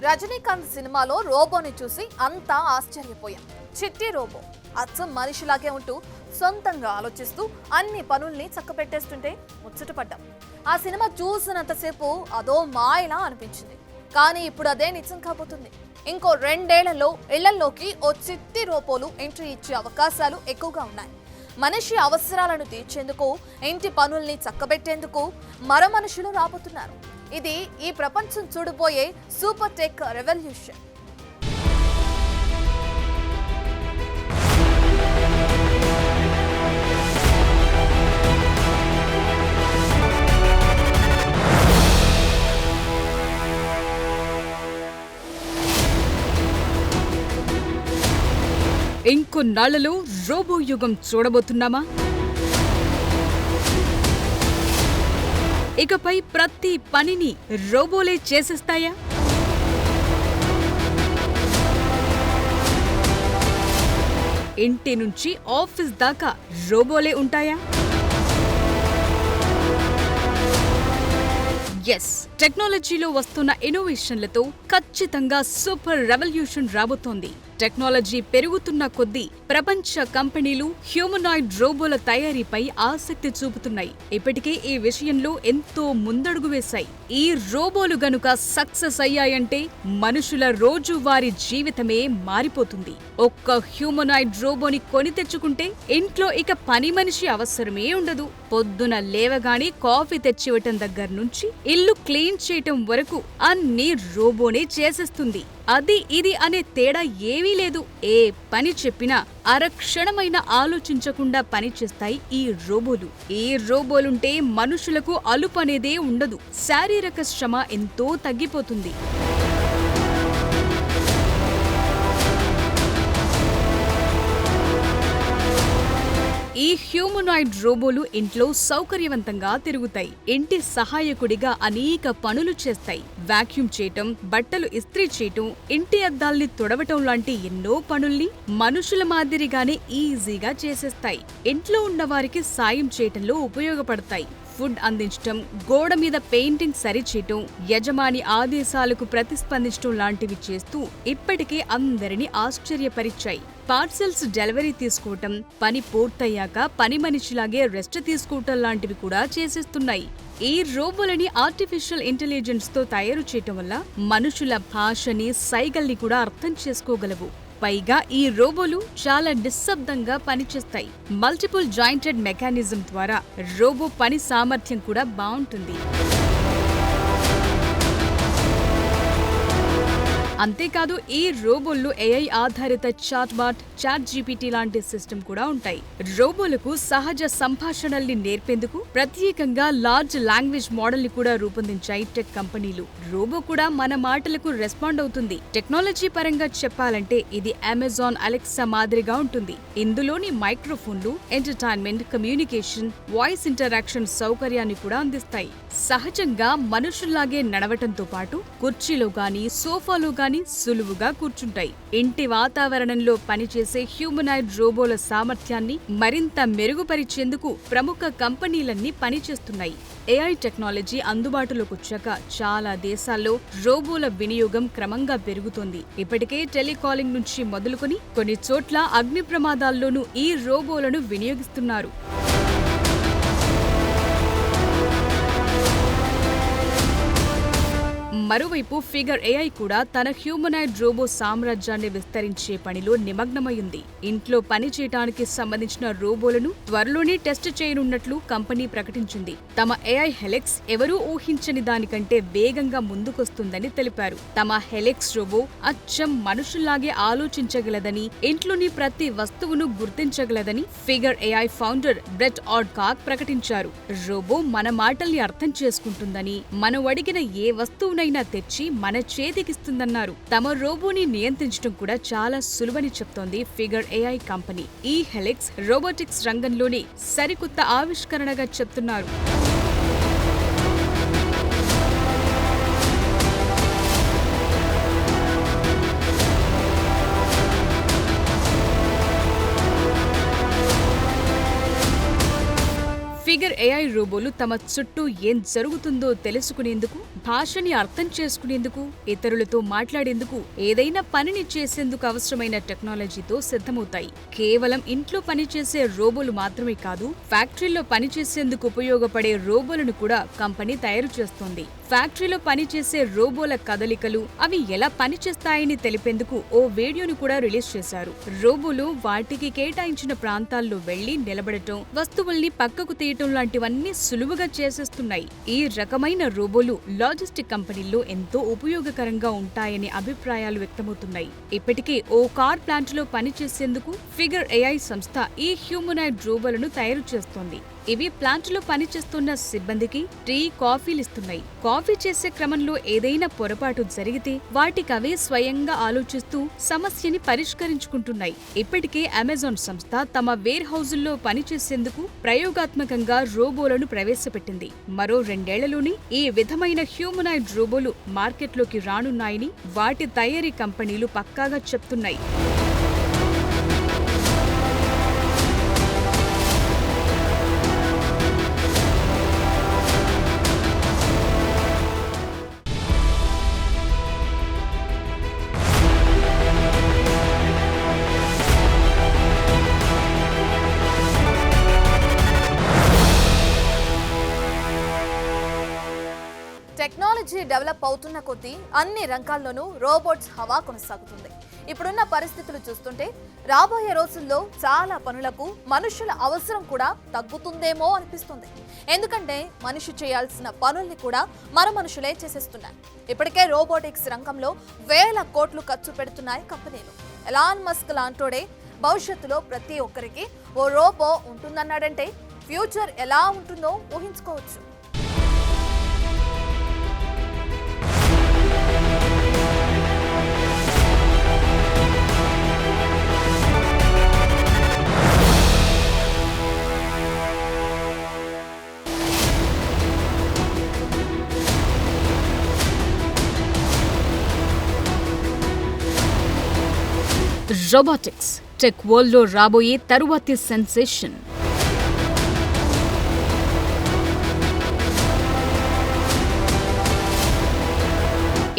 రజనీకాంత్ సినిమాలో రోబోని చూసి అంతా ఆశ్చర్యపోయాం. చిట్టి రోబో అచ్చం మనిషిలాగే ఉంటూ సొంతంగా ఆలోచిస్తూ అన్ని పనుల్ని చక్కబెట్టేస్తుంటే ముచ్చటపడ్డాం. ఆ సినిమా చూసినంతసేపు అదో మాయలా అనిపించింది. కానీ ఇప్పుడు అదే నిజం కాబోతుంది. ఇంకో 2 ఏళ్లలో ఇళ్లలోకి ఓ చిట్టి రోబోలు ఎంట్రీ ఇచ్చే అవకాశాలు ఎక్కువగా ఉన్నాయి. మనిషి అవసరాలను తీర్చేందుకు, ఇంటి పనుల్ని చక్కబెట్టేందుకు మరో మనుషులు రాబోతున్నారు. ఇది ఈ ప్రపంచం చూడబోయే సూపర్ టెక్ రెవల్యూషన్. ఇంకొన్నాళ్లలో రోబో యుగం చూడబోతున్నామా? ఇకపై ప్రతి పనిని రోబోలే చేసేస్తాయా? ఇంటి నుంచి ఆఫీస్ దాకా రోబోలే ఉంటాయా? ఎస్, టెక్నాలజీలో వస్తున్న ఇన్నోవేషన్లతో ఖచ్చితంగా సూపర్ రెవల్యూషన్ రాబోతోంది. టెక్నాలజీ పెరుగుతున్న కొద్దీ ప్రపంచ కంపెనీలు హ్యూమనాయిడ్ రోబోల తయారీపై ఆసక్తి చూపుతున్నాయి. ఇప్పటికే ఈ విషయంలో ఎంతో ముందడుగు వేశాయి. ఈ రోబోలు గనుక సక్సెస్ అయ్యాయంటే మనుషుల రోజువారీ జీవితమే మారిపోతుంది. ఒక్క హ్యూమనాయిడ్ రోబోని కొని తెచ్చుకుంటే ఇంట్లో ఇక పని మనిషి అవసరమే ఉండదు. పొద్దున లేవగానే కాఫీ తెచ్చివ్వటం దగ్గర నుంచి ఇల్లు క్లీన్ చేయటం వరకు అన్నీ రోబోనే చేసేస్తుంది. అది ఇది అనే తేడా ఏమీ లేదు. ఏ పని చెప్పినా అరక్షణమైన ఆలోచించకుండా పనిచేస్తాయి ఈ రోబోలు. ఈ రోబోలుంటే మనుషులకు అలుపు అనేదే ఉండదు. శారీరక శ్రమ ఎంతో తగ్గిపోతుంది. ఈ హ్యూమనాయిడ్ రోబోలు ఇంట్లో సౌకర్యవంతంగా తిరుగుతాయి. ఇంటి సహాయకుడిగా అనేక పనులు చేస్తాయి. వాక్యూమ్ చేయటం, బట్టలు ఇస్త్రీ చేయటం, ఇంటి అద్దాల్ని తుడవటం లాంటి ఎన్నో పనుల్ని మనుషుల మాదిరిగానే ఈజీగా చేసేస్తాయి. ఇంట్లో ఉన్నవారికి సాయం చేయటంలో ఉపయోగపడతాయి. ఫుడ్ అందించటం, గోడ మీద పెయింటింగ్ సరిచేయటం, యజమాని ఆదేశాలకు ప్రతిస్పందించటం లాంటివి చేస్తూ ఇప్పటికే అందరినీ ఆశ్చర్యపరిచాయి. పార్సెల్స్ డెలివరీ తీసుకోవటం, పని పూర్తయ్యాక పని మనిషిలాగే రెస్ట్ తీసుకోవటం లాంటివి కూడా చేసేస్తున్నాయి. ఈ రోబోలని ఆర్టిఫిషియల్ ఇంటెలిజెన్స్ తో తయారు చేయటం వల్ల మనుషుల భాషని, సైగల్ని కూడా అర్థం చేసుకోగలవు. పైగా ఈ రోబోలు చాలా నిశ్శబ్దంగా పనిచేస్తాయి. మల్టిపుల్ జాయింటెడ్ మెకానిజం ద్వారా రోబో పని సామర్థ్యం కూడా బాగుంటుంది. అంతేకాదు, ఈ రోబోల్లో ఏఐ ఆధారిత చాట్బాట్, చాట్ జీపీటీ లాంటి సిస్టమ్ కూడా ఉంటాయి. రోబోలకు సహజ సంభాషణల్ని నేర్పేందుకు ప్రత్యేకంగా లార్జ్ లాంగ్వేజ్ మోడల్ ని కూడా రూపొందించాయి టెక్ కంపెనీలు. రోబో కూడా మన మాటలకు రెస్పాండ్ అవుతుంది. టెక్నాలజీ పరంగా చెప్పాలంటే ఇది అమెజాన్ అలెక్సా మాదిరిగా ఉంటుంది. ఇందులోని మైక్రోఫోన్లు ఎంటర్టైన్మెంట్, కమ్యూనికేషన్, వాయిస్ ఇంటరాక్షన్ సౌకర్యాన్ని కూడా అందిస్తాయి. సహజంగా మనుషుల్లాగే నడవటంతో పాటు కుర్చీలో గానీ, సోఫాలో గానీ సులువుగా కూర్చుంటాయి. ఇంటి వాతావరణంలో పనిచేసే హ్యూమనాయిడ్ రోబోల సామర్థ్యాన్ని మరింత మెరుగుపరిచేందుకు ప్రముఖ కంపెనీలన్నీ పనిచేస్తున్నాయి. ఏఐ టెక్నాలజీ అందుబాటులోకి వచ్చాక చాలా దేశాల్లో రోబోల వినియోగం క్రమంగా పెరుగుతోంది. ఇప్పటికే టెలికాలింగ్ నుంచి మొదలుకొని కొన్ని చోట్ల అగ్ని ప్రమాదాల్లోనూ ఈ రోబోలను వినియోగిస్తున్నారు. మరోవైపు ఫిగర్ ఏఐ కూడా తన హ్యూమనాయిడ్ రోబో సామ్రాజ్యాన్ని విస్తరించే పనిలో నిమగ్నమైంది. ఇంట్లో పని చేయడానికి సంబంధించిన రోబోలను త్వరలోనే టెస్ట్ చేయనున్నట్లు కంపెనీ ప్రకటించింది. తమ ఏఐ హెలెక్స్ ఎవరూ ఊహించని దానికంటే వేగంగా ముందుకొస్తుందని తెలిపారు. తమ హెలెక్స్ రోబో అచ్చం మనుషుల్లాగే ఆలోచించగలదని, ఇంట్లోని ప్రతి వస్తువును గుర్తించగలదని ఫిగర్ ఏఐ ఫౌండర్ బ్రెట్ ఆడ్కాక్ ప్రకటించారు. రోబో మన మాటల్ని అర్థం చేసుకుంటుందని, మనం అడిగిన ఏ వస్తువునైనా తెచ్చి మన చేతికిస్తుందన్నారు. తమ రోబోని నియంత్రించడం కూడా చాలా సులువని చెప్తోంది ఫిగర్ ఏఐ కంపెనీ. ఈ హెలెక్స్ రోబోటిక్స్ రంగంలోనే సరికొత్త ఆవిష్కరణగా చెప్తున్నారు. ఫిగర్ ఏఐ రోబోలు తమ చుట్టూ ఏం జరుగుతుందో తెలుసుకునేందుకు, భాషని అర్థం చేసుకునేందుకు, ఇతరులతో మాట్లాడేందుకు, ఏదైనా పనిని చేసేందుకు అవసరమైన టెక్నాలజీతో సిద్ధమవుతాయి. కేవలం ఇంట్లో పనిచేసే రోబోలు మాత్రమే కాదు, ఫ్యాక్టరీలో పనిచేసేందుకు ఉపయోగపడే రోబోలను కూడా కంపెనీ తయారు చేస్తోంది. ఫ్యాక్టరీలో పనిచేసే రోబోల కదలికలు, అవి ఎలా పనిచేస్తాయని తెలిపేందుకు ఓ వీడియోను కూడా రిలీజ్ చేశారు. రోబోలు వాటికి కేటాయించిన ప్రాంతాల్లో వెళ్లి నిలబడటం, వస్తువుల్ని పక్కకు తీయటం లాంటివన్నీ సులువుగా చేసేస్తున్నాయి. ఈ రకమైన రోబోలు లాజిస్టిక్ కంపెనీల్లో ఎంతో ఉపయోగకరంగా ఉంటాయనే అభిప్రాయాలు వ్యక్తమవుతున్నాయి. ఇప్పటికే ఓ కార్ ప్లాంట్ లో పనిచేసేందుకు ఫిగర్ ఏఐ సంస్థ ఈ హ్యూమనాయిడ్ రోబోలను తయారు చేస్తోంది. ఇవి ప్లాంట్లో పనిచేస్తున్న సిబ్బందికి టీ, కాఫీలిస్తున్నాయి. కాఫీ చేసే క్రమంలో ఏదైనా పొరపాటు జరిగితే వాటికవే స్వయంగా ఆలోచిస్తూ సమస్యని పరిష్కరించుకుంటున్నాయి. ఇప్పటికే అమెజాన్ సంస్థ తమ వేర్ హౌజుల్లో పనిచేసేందుకు ప్రయోగాత్మకంగా రోబోలను ప్రవేశపెట్టింది. మరో 2 ఏళ్లలోనే ఈ విధమైన హ్యూమనాయిడ్ రోబోలు మార్కెట్లోకి రానున్నాయని వాటి తయారీ కంపెనీలు పక్కాగా చెప్తున్నాయి. టెక్నాలజీ డెవలప్ అవుతున్న కొద్దీ అన్ని రంగాల్లోనూ రోబోట్స్ హవా కొనసాగుతుంది. ఇప్పుడున్న పరిస్థితులు చూస్తుంటే రాబోయే రోజుల్లో చాలా పనులకు మనుషుల అవసరం కూడా తగ్గుతుందేమో అనిపిస్తుంది. ఎందుకంటే మనిషి చేయాల్సిన పనుల్ని కూడా మనుషులే చేసేస్తున్నారు. ఇప్పటికే రోబోటిక్స్ రంగంలో వేల కోట్లు ఖర్చు పెడుతున్నాయి కంపెనీలు. ఎలాన్ మస్క్ లాంటోడే భవిష్యత్తులో ప్రతి ఒక్కరికి ఓ రోబో ఉంటుందన్నాడంటే ఫ్యూచర్ ఎలా ఉంటుందో ఊహించుకోవచ్చు. రోబోటిక్స్ టెక్ వరల్డ్లో రాబోయే తరువాతి సెన్సేషన్.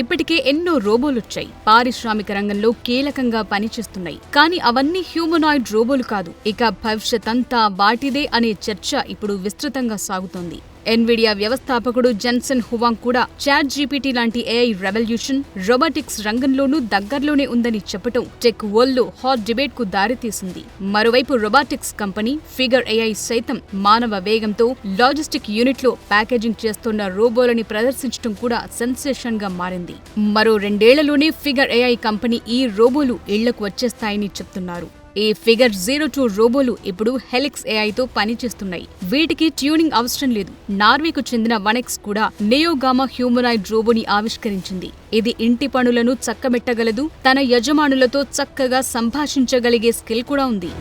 ఇప్పటికే ఎన్నో రోబోలొచ్చాయి. పారిశ్రామిక రంగంలో కీలకంగా పనిచేస్తున్నాయి. కానీ అవన్నీ హ్యూమనాయిడ్ రోబోలు కాదు. ఇక భవిష్యత్ అంతా వాటిదే అనే చర్చ ఇప్పుడు విస్తృతంగా సాగుతోంది. ఎన్విడియా వ్యవస్థాపకుడు జెన్సన్ హువాంగ్ కూడా చాట్ జీపీటీ లాంటి ఏఐ రెవల్యూషన్ రోబోటిక్స్ రంగంలోనూ దగ్గరలోనే ఉందని చెప్పటం టెక్ వరల్డ్లో హాట్ డిబేట్ కు దారితీసింది. మరోవైపు రోబోటిక్స్ కంపెనీ ఫిగర్ ఏఐ సైతం మానవ వేగంతో లాజిస్టిక్ యూనిట్లో ప్యాకేజింగ్ చేస్తున్న రోబోలని ప్రదర్శించడం కూడా సెన్సేషన్ గా మారింది. మరో 2 ఏళ్లలోనే ఫిగర్ ఏఐ కంపెనీ ఈ రోబోలు ఇళ్లకు వచ్చేస్తాయని చెప్తున్నారు. ఈ ఫిగర్ 02 రోబోలు ఇప్పుడు హెలిక్స్ ఏఐతో పనిచేస్తున్నాయి. వీటికి ట్యూనింగ్ అవసరం లేదు. నార్వేకు చెందిన వనెక్స్ కూడా నియోగామా హ్యూమనాయిడ్ రోబోని ఆవిష్కరించింది. ఇది ఇంటి పనులను చక్కబెట్టగలదు. తన యజమానులతో చక్కగా సంభాషించగలిగే స్కిల్ కూడా ఉంది.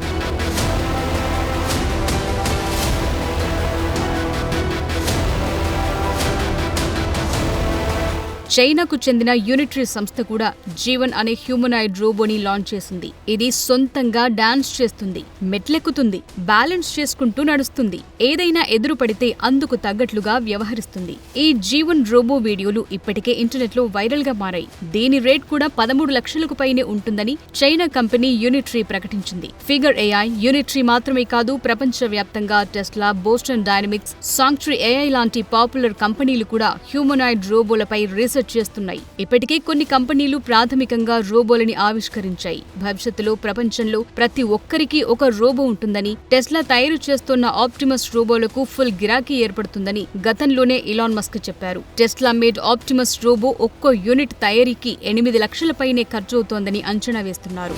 చైనాకు చెందిన యూనిటరీ సంస్థ కూడా జీవన్ అనే హ్యూమనాయిడ్ రోబోని లాంచ్ చేసింది. ఇది సొంతంగా డాన్స్ చేస్తుంది, మెట్లెక్కుతుంది, బ్యాలెన్స్ చేసుకుంటూ నడుస్తుంది. ఏదైనా ఎదురు పడితే అందుకు తగ్గట్లుగా వ్యవహరిస్తుంది. ఈ జీవన్ రోబో వీడియోలు ఇప్పటికే ఇంటర్నెట్ లో వైరల్ గా మారాయి. దీని రేట్ కూడా 13 లక్షలకు పైనే ఉంటుందని చైనా కంపెనీ యూనిటరీ ప్రకటించింది. ఫిగర్ ఏఐ, యూనిటరీ మాత్రమే కాదు, ప్రపంచవ్యాప్తంగా Tesla, Boston dynamics, sanctuary AI లాంటి పాపులర్ కంపెనీలు కూడా హ్యూమనాయిడ్ రోబోలపై రీసెర్చ్ చేస్తున్నాయి. ఇప్పటికే కొన్ని కంపెనీలు ప్రాథమికంగా రోబోలని ఆవిష్కరించాయి. భవిష్యత్తులో ప్రపంచంలో ప్రతి ఒక్కరికి ఒక రోబో ఉంటుందని, టెస్లా తయారు చేస్తున్న ఆప్టిమస్ రోబోలకు ఫుల్ గిరాకీ ఏర్పడుతుందని గతంలోనే ఇలాన్ మస్క్ చెప్పారు. టెస్లా మేడ్ ఆప్టిమస్ రోబో ఒక్కో యూనిట్ తయారీకి 8 లక్షల పైనే ఖర్చవుతోందని అంచనా వేస్తున్నారు.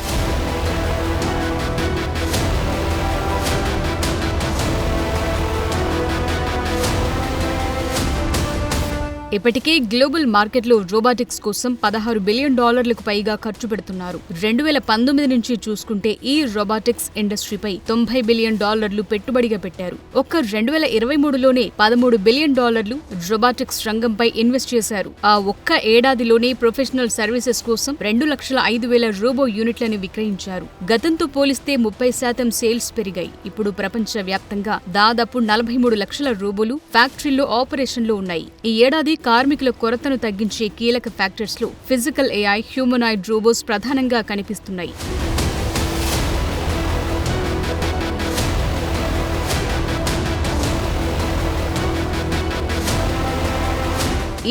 ఇప్పటికే గ్లోబల్ మార్కెట్లో రోబోటిక్స్ కోసం $16 బిలియన్ పైగా ఖర్చు పెడుతున్నారు. 2019 నుంచి చూసుకుంటే ఈ రోబోటిక్స్ ఇండస్ట్రీపై $90 బిలియన్ పెట్టుబడిగా పెట్టారు. ఒక్క 2023లోనే $13 బిలియన్ రోబోటిక్స్ రంగంపై ఇన్వెస్ట్ చేశారు. ఆ ఒక్క ఏడాదిలోనే ప్రొఫెషనల్ సర్వీసెస్ కోసం 2,05,000 రోబో యూనిట్లను విక్రయించారు. గతంతో పోలిస్తే 30% సేల్స్ పెరిగాయి. ఇప్పుడు ప్రపంచ వ్యాప్తంగా దాదాపు 43 లక్షల రోబోలు ఫ్యాక్టరీల్లో ఆపరేషన్లో ఉన్నాయి. ఈ ఏడాది కార్మికుల కొరతను తగ్గించే కీలక ఫ్యాక్టర్స్ లో ఫిజికల్ ఏఐ, హ్యూమనాయిడ్ రోబోస్ ప్రధానంగా కనిపిస్తున్నాయి.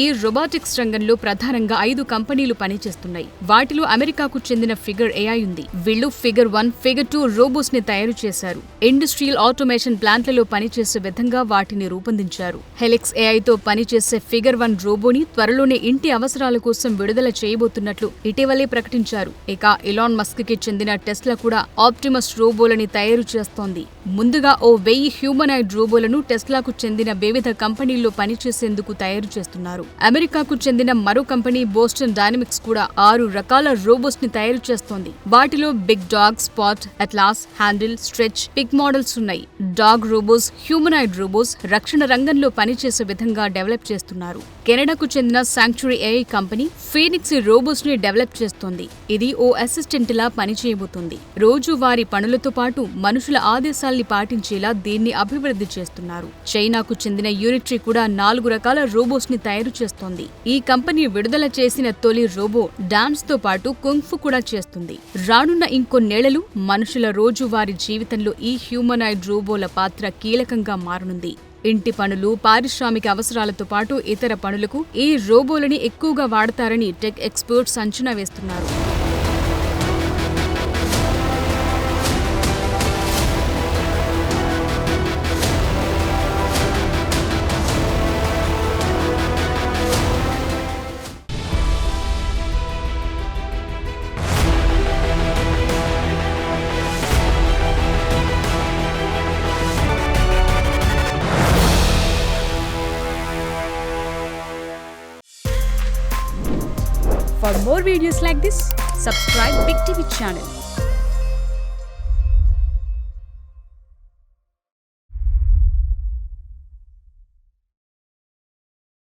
ఈ రోబోటిక్స్ రంగంలో ప్రధానంగా 5 కంపెనీలు పనిచేస్తున్నాయి. వాటిలో అమెరికాకు చెందిన ఫిగర్ ఏఐ ఉంది. వీళ్లు ఫిగర్ 1, ఫిగర్ 2 రోబోస్ ని తయారు చేశారు. ఇండస్ట్రియల్ ఆటోమేషన్ ప్లాంట్లలో పనిచేసే విధంగా వాటిని రూపొందించారు. హెలిక్స్ ఏఐతో పనిచేసే ఫిగర్ 1 రోబోని త్వరలోనే ఇంటి అవసరాల కోసం విడుదల చేయబోతున్నట్లు ఇటీవలే ప్రకటించారు. ఇక ఎలాన్ మస్క్ కి చెందిన టెస్లా కూడా ఆప్టిమస్ రోబోలని తయారు చేస్తోంది. ముందుగా 1000 హ్యూమనాయిడ్ రోబోలను టెస్లాకు చెందిన వివిధ కంపెనీల్లో పనిచేసేందుకు తయారు చేస్తున్నారు. అమెరికాకు చెందిన మరో కంపెనీ బోస్టన్ డైనమిక్స్ కూడా 6 రకాల రోబోస్ ని తయారు చేస్తోంది. వాటిలో Big Dog, Spot, Atlas, Handle, Stretch, Pick models ఉన్నాయి. డాగ్ రోబోస్, హ్యూమనాయిడ్ రోబోస్ రక్షణ రంగంలో పనిచేసే విధంగా డెవలప్ చేస్తున్నారు. కెనడాకు చెందిన Sanctuary AI company Phoenix robots ని డెవలప్ చేస్తోంది. ఇది ఓ అసిస్టెంట్ లా పనిచేయబోతోంది. రోజువారీ పనులతో పాటు మనుషుల ఆదేశాల్ని పాటించేలా దీన్ని అభివృద్ధి చేస్తున్నారు. చైనాకు చెందిన యూనిట్రీ కూడా 4 రకాల రోబోస్ ని తయారు చేస్తోంది. ఈ కంపెనీ విడుదల చేసిన తొలి రోబో డాన్స్ తో పాటు కుంగ్ఫు కూడా చేస్తుంది. రానున్న ఇంకొన్నేళ్లలో మనుషుల రోజువారీ జీవితంలో ఈ హ్యూమనాయిడ్ రోబోల పాత్ర కీలకంగా మారనుంది. ఇంటి పనులు, పారిశ్రామిక అవసరాలతో పాటు ఇతర పనులకు ఈ రోబోలని ఎక్కువగా వాడతారని టెక్ ఎక్స్పర్ట్స్ అంచనా వేస్తున్నారు. For more videos like this, subscribe Big TV channel.